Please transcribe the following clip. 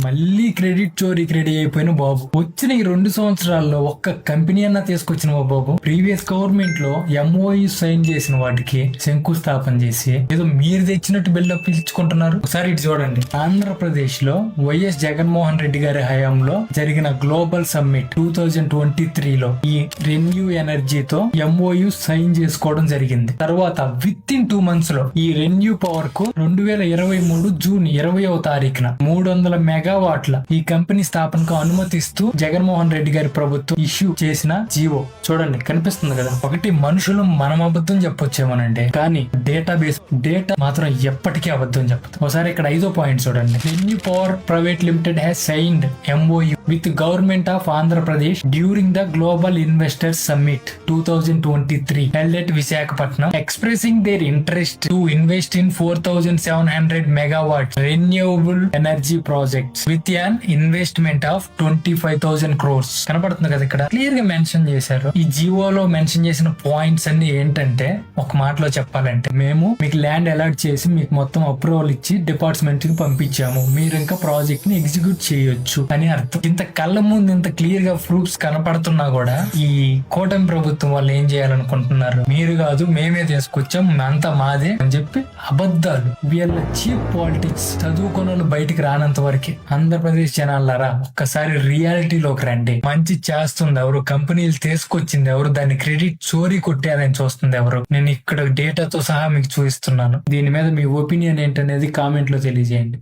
మళ్ళీ క్రెడిట్ చోరీ క్రెడిట్ అయిపోయిన బాబు. వచ్చిన ఈ 2 సంవత్సరాల్లో ఒక్క కంపెనీ అన్నా తీసుకొచ్చిన బాబు. ప్రీవియస్ గవర్నమెంట్ లో ఎంఓయూ సైన్ చేసిన వాటికి శంకుస్థాపన చేసి ఏదో మీరు తెచ్చినట్టు బిల్డప్ పిలుచుకుంటున్నారు. ఒకసారి ఇటు చూడండి. ఆంధ్రప్రదేశ్ లో వైఎస్ జగన్మోహన్ రెడ్డి గారి హయాంలో జరిగిన గ్లోబల్ సమ్మిట్ 2023 లో ఈ రెన్యూ ఎనర్జీతో ఎంఓయూ సైన్ చేసుకోవడం జరిగింది. తర్వాత విత్ ఇన్ 2 months లో ఈ రెన్యూ పవర్ కు 2023 జూన్ 20వ తారీఖున 300 మెగావాట్ల ఈ కంపెనీ స్థాపనకు అనుమతిస్తూ జగన్మోహన్ రెడ్డి గారి ప్రభుత్వం ఇష్యూ చేసిన జీవో చూడండి, కనిపిస్తుంది కదా. ఒకటి మనుషులు మనం అబద్ధం చెప్పొచ్చేమోనండి, కానీ డేటా మాత్రం ఎప్పటికీ అబద్ధం చెప్పదు. ఒకసారి ఇక్కడ 5వ పాయింట్ చూడండి. Renew power private limited has signed MoU with government of Andhra Pradesh during the global investors summit 2023 held at Visakhapatnam, expressing their interest to invest in 4,700 megawatt renewable energy projects with an investment of 25,000 crores. కనపడుతుంది కదా, ఇక్కడ clear గా mention చేశారు. ఈ జియోలో mention చేసిన points అన్ని ఏంటంటే, ఒక మాటలో చెప్పాలంటే, మేము మీకు ల్యాండ్ అలాట్ చేసి మీకు మొత్తం అప్రూవల్ ఇచ్చి డిపార్ట్మెంట్ కి పంపించాము, మీరు ఇంకా ప్రాజెక్ట్ ని ఎగ్జిక్యూట్ చేయొచ్చు అని అర్థం. ఇంత కళ్ళ ముందు ఇంత క్లియర్ గా ప్రూఫ్స్ కనపడుతున్నా కూడా ఈ కూటమి ప్రభుత్వం వాళ్ళు ఏం చేయాలనుకుంటున్నారు, మీరు కాదు మేమే తీసుకొచ్చాం, అంతా మాదే అని చెప్పి అబద్ధాలు. వీళ్ళ చీప్ పాలిటిక్స్ చదువుకున్న వాళ్ళు బయటికి రానంత వరకు. ఆంధ్రప్రదేశ్ జనాలారా, ఒక్కసారి రియాలిటీలోకి రండి. మంచి చేస్తుంది ఎవరు, కంపెనీలు తీసుకొచ్చింది ఎవరు, దాన్ని క్రెడిట్ చోరీ కొట్టారని చూస్తుంది ఎవరు. నేను ఇక్కడ డేటాతో సహా మీకు చూపిస్తున్నాను. దీని మీద మీ ఒపీనియన్ ఏంటనేది కామెంట్ లో తెలియజేయండి.